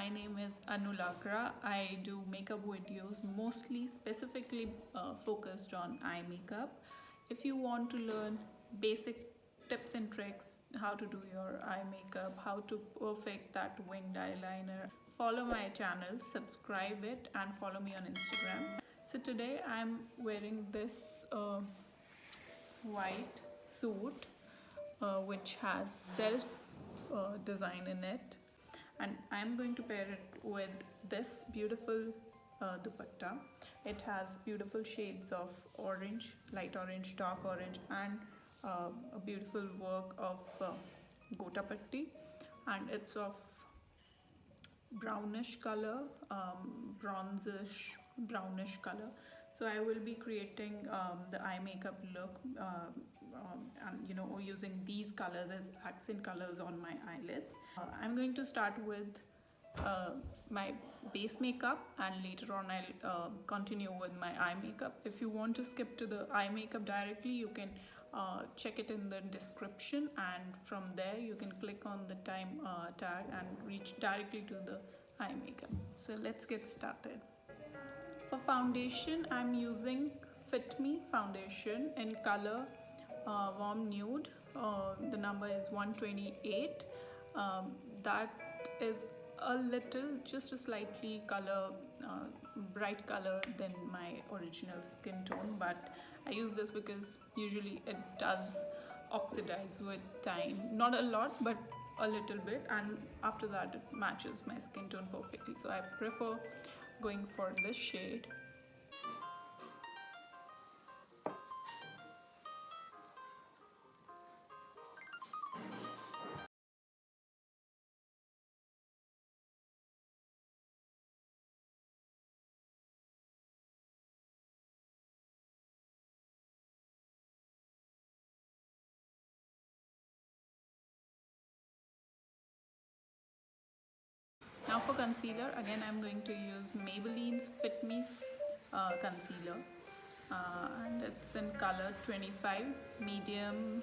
my name is Anulakra. I do makeup videos mostly specifically focused on eye makeup. If you want to learn basic tips and tricks, how to do your eye makeup, how to perfect that winged eyeliner, follow my channel, subscribe it, and follow me on Instagram. So today I'm wearing this white suit which has self design in it, and I'm going to pair it with this beautiful dupatta. It has beautiful shades of orange, light orange, dark orange, and a beautiful work of gota patti, and it's of brownish color, bronzish brownish color. So I will be creating the eye makeup look, and using these colors as accent colors on my eyelids. I'm going to start with my base makeup, and later on I'll continue with my eye makeup. If you want to skip to the eye makeup directly, you can check it in the description, and from there you can click on the time tag and reach directly to the eye makeup. So let's get started. For foundation, I'm using Fit Me foundation in color warm nude. The number is 128. That is just a slightly color bright color than my original skin tone, but I use this because usually it does oxidize with time, not a lot but a little bit, and after that it matches my skin tone perfectly, so I prefer going for this shade. Now for concealer, again I'm going to use Maybelline's Fit Me concealer, and it's in color 25, medium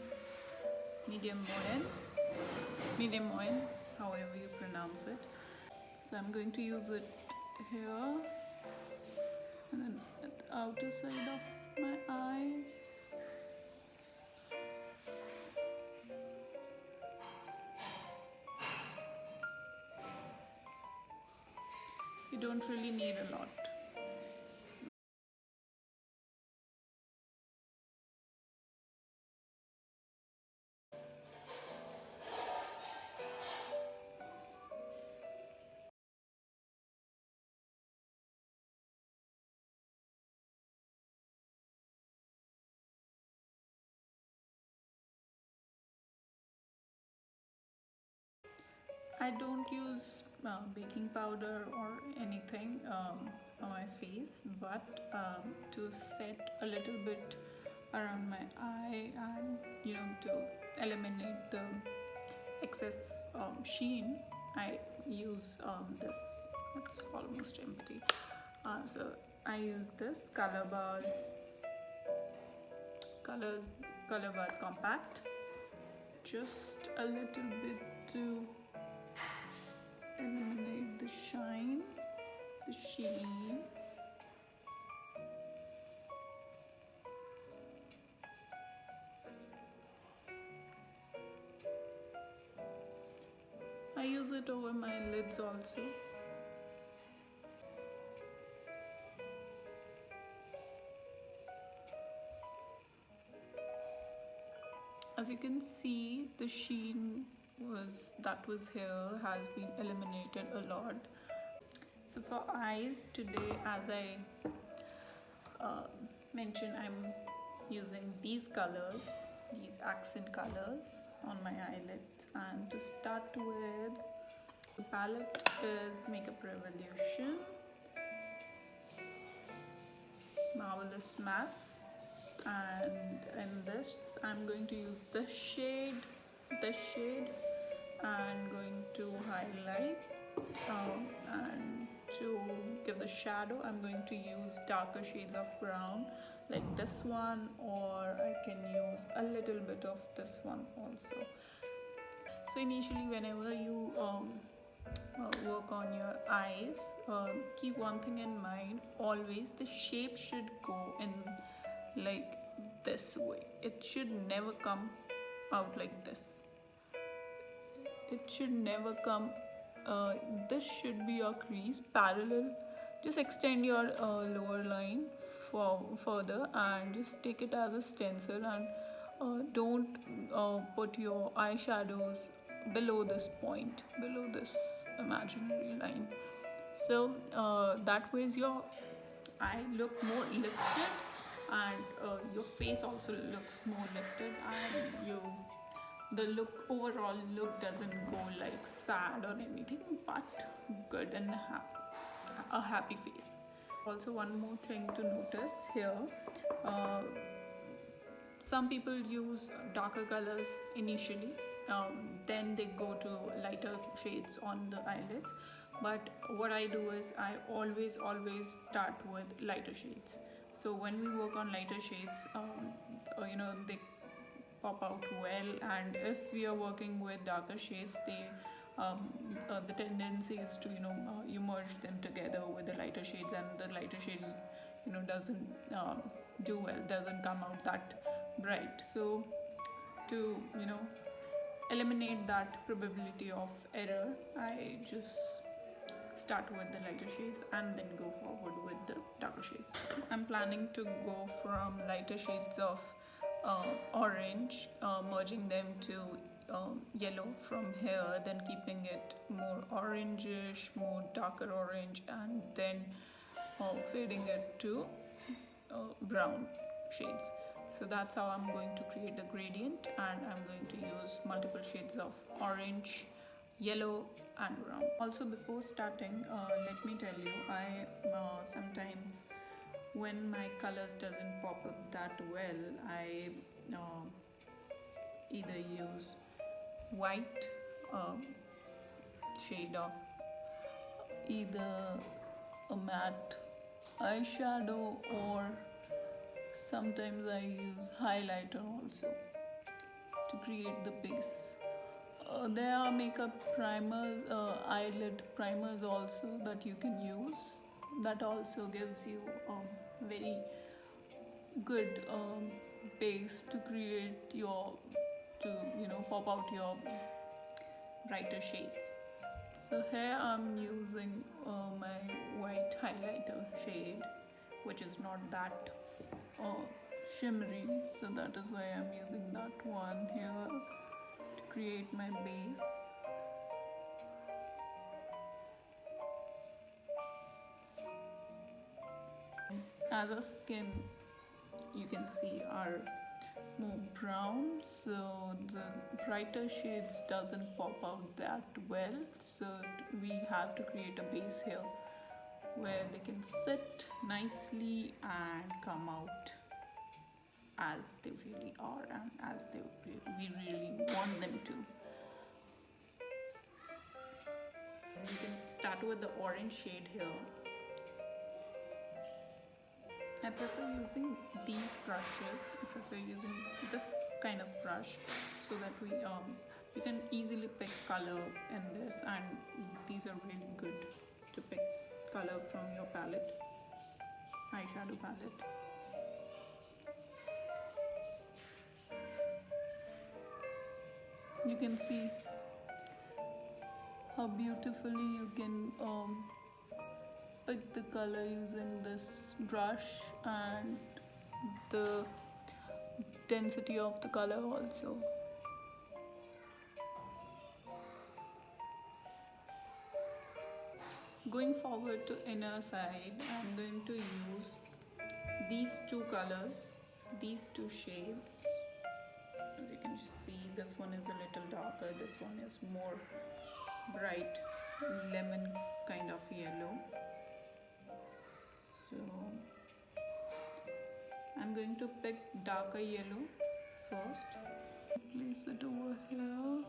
moyen, however you pronounce it. So I'm going to use it here and then at the outer side of my eyes. You don't really need a lot. I don't use baking powder or anything for my face, but to set a little bit around my eye, and to eliminate the excess sheen, I use this. It's almost empty. So I use this colors color bars compact, just a little bit to eliminate the shine, the sheen. I use it over my lids also. As you can see, the sheen that was here has been eliminated a lot. So for eyes today, as I mentioned, I'm using these colors, these accent colors on my eyelids. And to start with, the palette is Makeup Revolution Marvelous Mattes, and in this I'm going to use this shade, and going to highlight, and to give the shadow I'm going to use darker shades of brown like this one, or I can use a little bit of this one also. So initially, whenever you work on your eyes, keep one thing in mind always: the shape should go in like this way. It should never come out like this. It should never come. This should be your crease parallel. Just extend your lower line further and just take it as a stencil, and don't put your eyeshadows below this point, below this imaginary line. So that way your eye look more lifted, and your face also looks more lifted, and the look, overall look, doesn't go like sad or anything, but good and a happy face. Also, one more thing to notice here: uh, some people use darker colors initially, then they go to lighter shades on the eyelids. But what I do is I always start with lighter shades. So when we work on lighter shades, they pop out well, and if we are working with darker shades, the tendency is to you merge them together with the lighter shades, and the lighter shades doesn't do well, doesn't come out that bright. So to eliminate that probability of error, I just start with the lighter shades and then go forward with the darker shades. I'm planning to go from lighter shades of orange, merging them to yellow from here, then keeping it more orangish, more darker orange, and then fading it to brown shades. So that's how I'm going to create the gradient, and I'm going to use multiple shades of orange, yellow and brown. Also, before starting, let me tell you, I sometimes, when my colors doesn't pop up that well, I either use white shade of either a matte eyeshadow, or sometimes I use highlighter also to create the base. There are makeup primers, eyelid primers also that you can use. That also gives you a very good base to create pop out your brighter shades. So here I'm using my white highlighter shade, which is not that shimmery, so that is why I'm using that one here to create my base. As a skin, you can see, are more brown, so the brighter shades doesn't pop out that well, so we have to create a base here where they can sit nicely and come out as they really are, and as we really want them to. You can start with the orange shade here. I prefer using these brushes. I prefer using this kind of brush, so that you can easily pick color in this, and these are really good to pick color from your palette, eyeshadow palette. You can see how beautifully you can pick the color using this brush, and the density of the color also. Going forward to inner side, I'm going to use these two colors, these two shades. As you can see, this one is a little darker, this one is more bright lemon kind of yellow. So I'm going to pick darker yellow first. Place it over here.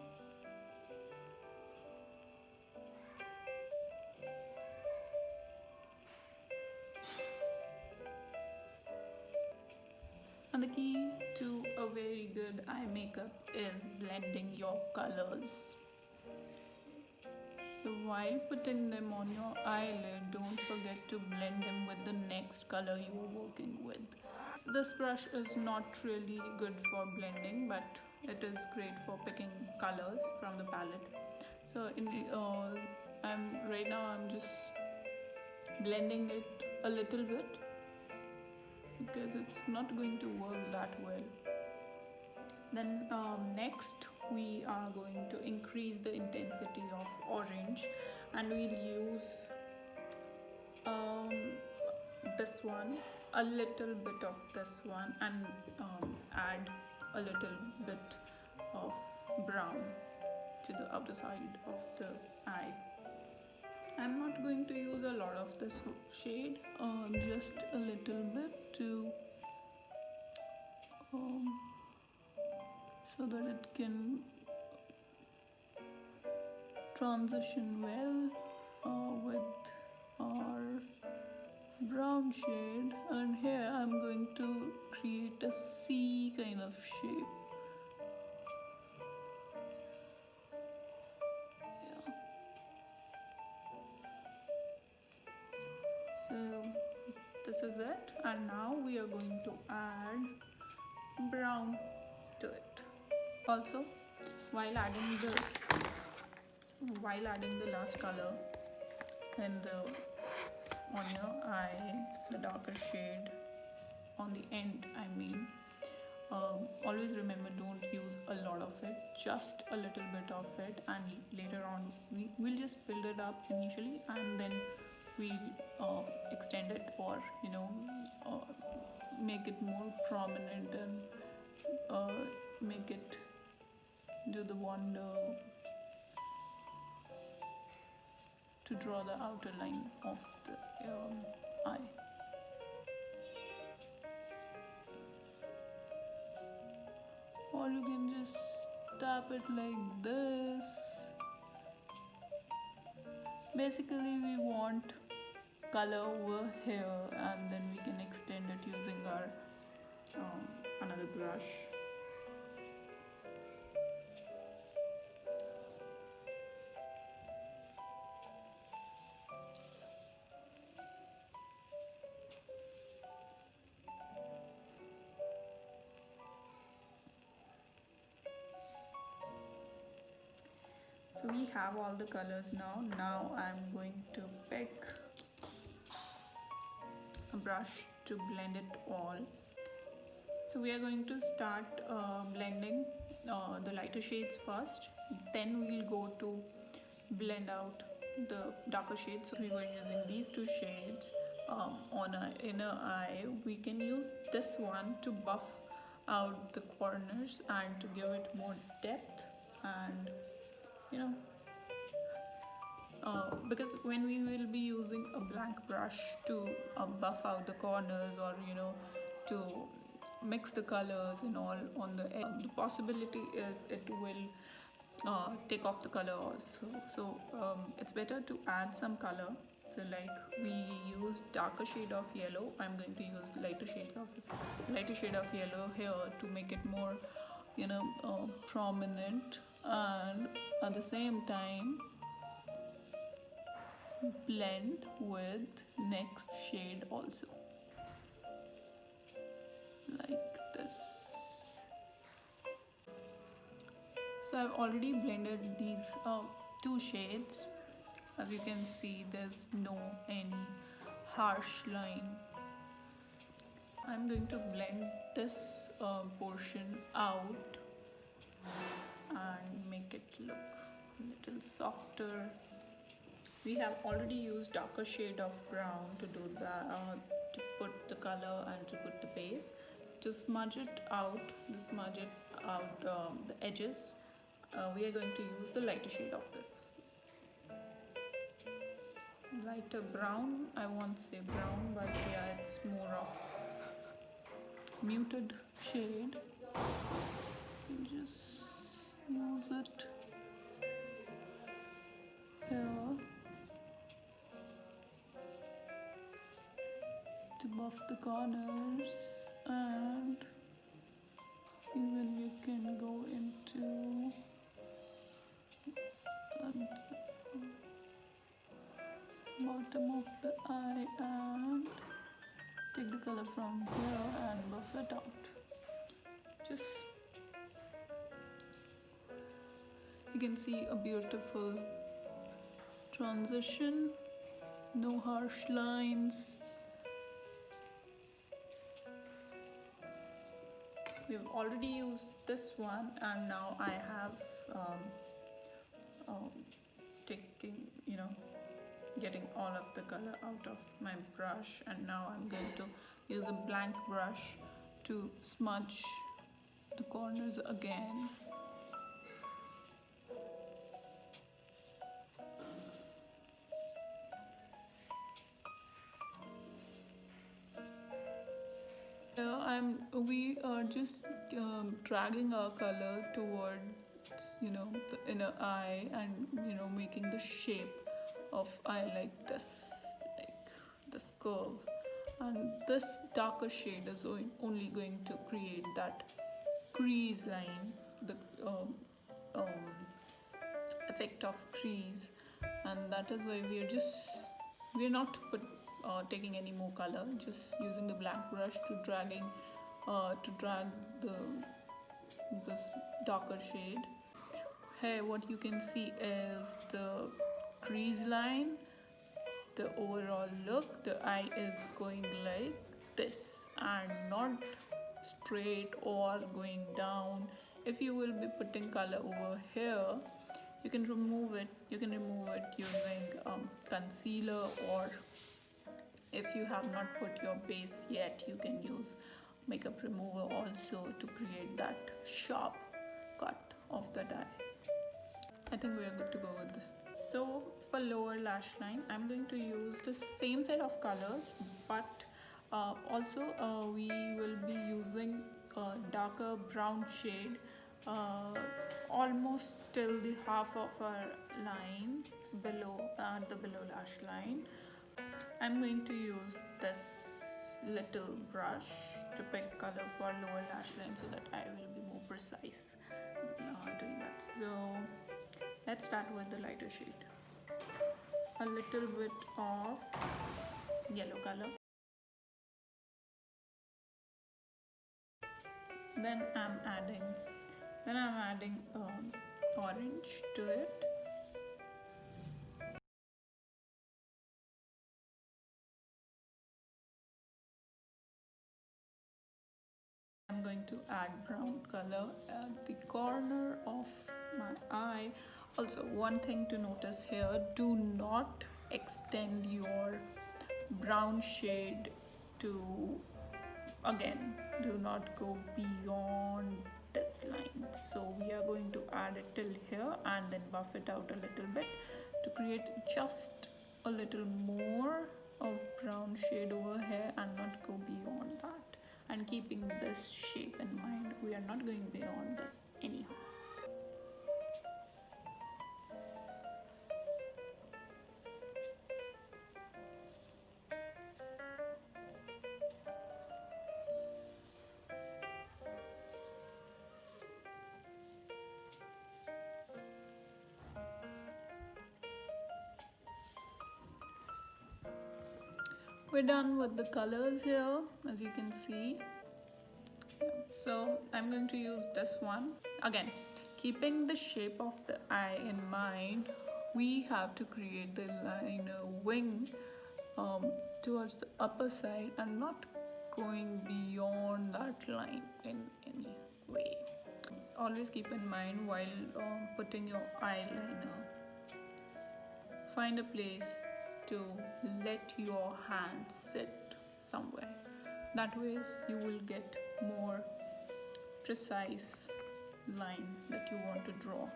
And the key to a very good eye makeup is blending your colors. So while putting them on your eyelid, don't forget to blend them with the next color you are working with. This brush is not really good for blending, but it is great for picking colors from the palette. So I'm just blending it a little bit because it's not going to work that well. Then next we are going to increase the intensity of orange, and we'll use this one, a little bit of this one, and add a little bit of brown to the outer side of the eye. I'm not going to use a lot of this shade, just a little bit to so that it can transition well with our brown shade. And here I'm going to create a C kind of shape. Yeah. So this is it, and now we are going to add brown to it. Also, while adding the last color and on your eye, the darker shade on the end, always remember, don't use a lot of it, just a little bit of it, and later on we'll just build it up initially, and then we'll extend it, or make it more prominent, and make it do the wonder to draw the outer line of the eye. Or you can just tap it like this. Basically, we want color over here, and then we can extend it using our another brush. So we have all the colors now. Now I'm going to pick a brush to blend it all. So we are going to start blending the lighter shades first. Then we'll go to blend out the darker shades. So we were using these two shades on our inner eye. We can use this one to buff out the corners and to give it more depth, and because when we will be using a blank brush to buff out the corners, or to mix the colors and all on the edge, the possibility is it will take off the color also. So it's better to add some color. So like we use darker shade of yellow, I'm going to use lighter shade of yellow here to make it more prominent, and at the same time blend with next shade also, like this. So I've already blended these two shades. As you can see, there's no any harsh line. I'm going to blend this portion out and make it look a little softer. We have already used darker shade of brown to do that, to put the color and to put the base. To smudge it out the edges, we are going to use the lighter shade of this. Lighter brown, I won't say brown, but yeah, it's more of muted shade. You can just use it here to buff the corners, and even you can go into color from here and buff it out. Just, you can see a beautiful transition, no harsh lines. We've already used this one, and now I have taking, getting all of the color out of my brush, and now I'm going to use a blank brush to smudge the corners again. We are just dragging our color towards the inner eye, and making the shape of eye like this, like this curve, and this darker shade is only going to create that crease line, the effect of crease, and that is why we're not taking any more color, just using the black brush to drag this darker shade. Here what you can see is the crease line, the overall look. The eye is going like this and not straight or going down. If you will be putting color over here, you can remove it using concealer, or if you have not put your base yet, you can use makeup remover also to create that sharp cut of the eye. I think we are good to go with this. So for lower lash line, I'm going to use the same set of colors, but also we will be using a darker brown shade almost till the half of our line below, the below lash line. I'm going to use this little brush to pick color for lower lash line, so that I will be more precise doing that. So let's start with the lighter shade. A little bit of yellow color. Then I'm adding orange to it. I'm going to add brown color at the corner of my eye. Also, one thing to notice here, do not extend your brown shade to, again, do not go beyond this line. So we are going to add it till here and then buff it out a little bit to create just a little more of brown shade over here and not go beyond that. And keeping this shape in mind, we are not going beyond this anyhow. We're done with the colors here, as you can see. So I'm going to use this one. Again, keeping the shape of the eye in mind, we have to create the liner wing towards the upper side and not going beyond that line in any way. Always keep in mind while putting your eyeliner, find a place to let your hand sit somewhere. That way you will get more precise line that you want to draw.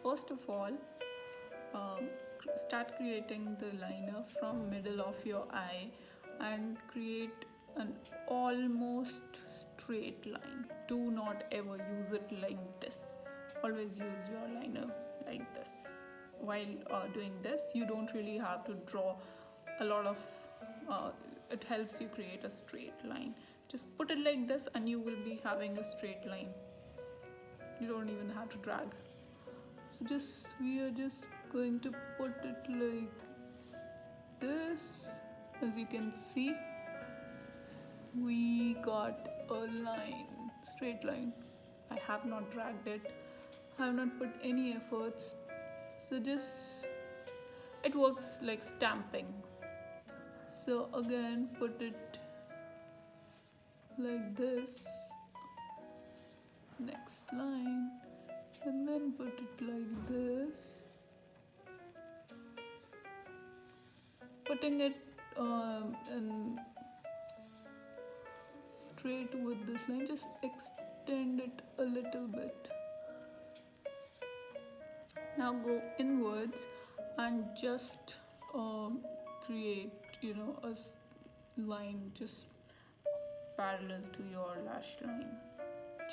First of all, start creating the liner from middle of your eye and create an almost straight line. Do not ever use it like this. Always use your liner like this. While doing this, you don't really have to draw a lot of it helps you create a straight line. Just put it like this and you will be having a straight line. You don't even have to drag. So we are just going to put it like this, as you can see. we got a line, straight line. I have not dragged it, I have not put any efforts. So just, it works like stamping. So again, put it like this, next line, and then put it like this. Putting it in straight with this line, just extend it a little bit. Now go inwards and just create, a line just parallel to your lash line.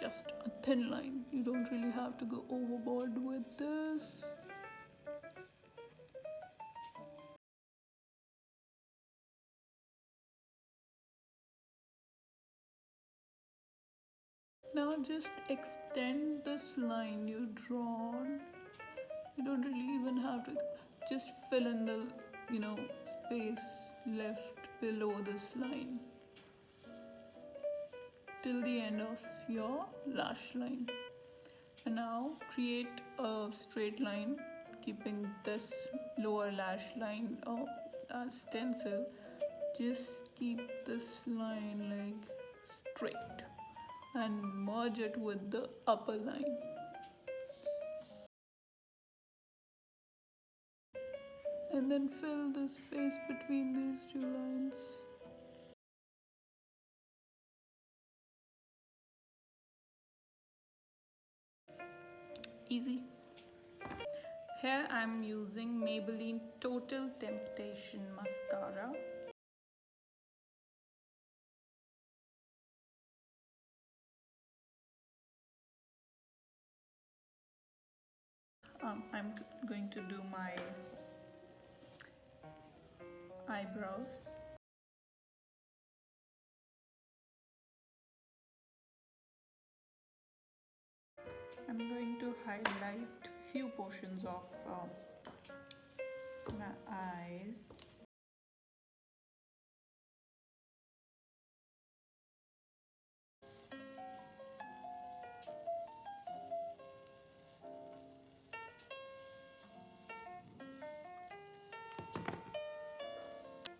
Just a thin line. You don't really have to go overboard with this. Now just extend this line you drawn. You don't really even have to, just fill in the, space left below this line till the end of your lash line. And now create a straight line, keeping this lower lash line as stencil. Just keep this line like straight and merge it with the upper line. And then fill the space between these two lines. Easy. Here I'm using Maybelline Total Temptation Mascara. I'm going to do my eyebrows. I'm going to highlight few portions of my eyes.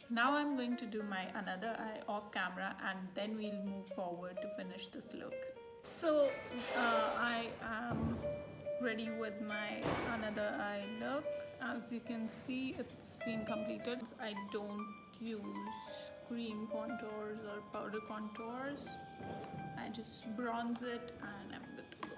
Now I'm going to do my another eye off camera, and then we'll move forward to finish this look. So I am ready with my another eye look. As you can see, it's been completed. I don't use cream contours or powder contours. I just bronze it and I'm good to go.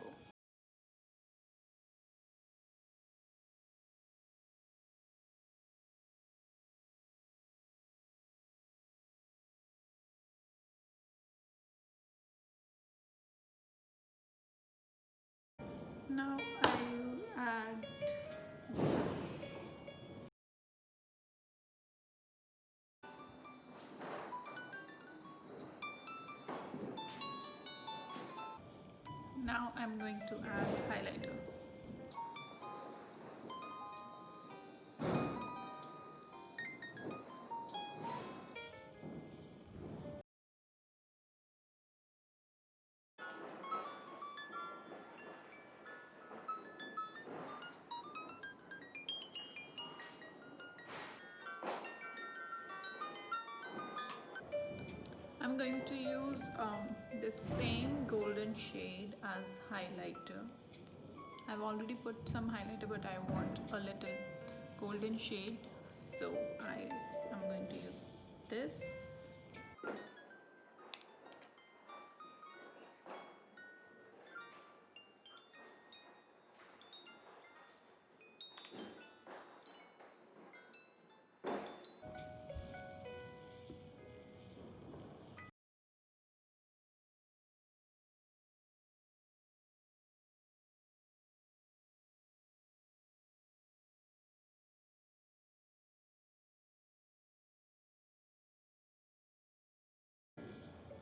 Now I'll add blush. Now I'm going to add highlighter. I'm going to use the same golden shade as highlighter. I've already put some highlighter, but I want a little golden shade, so I am going to use this.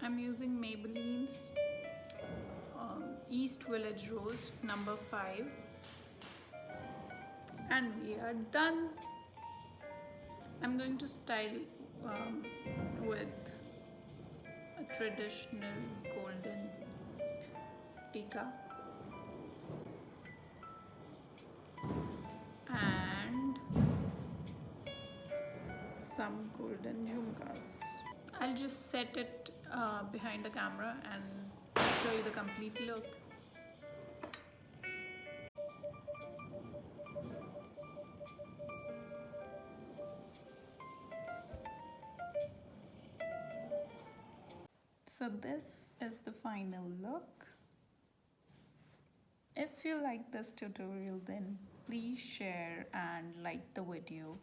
I'm using Maybelline's East Village Rose number 5, and we are done. I'm going to style with a traditional golden tika and some golden jhumkas. I'll just set it behind the camera and show you the complete look. So this is the final look. If you like this tutorial, then please share and like the video.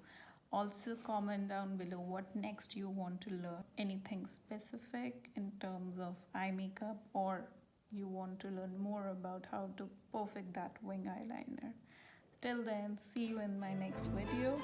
Also comment down below what next you want to learn. Anything specific in terms of eye makeup, or you want to learn more about how to perfect that wing eyeliner. Till then, see you in my next video.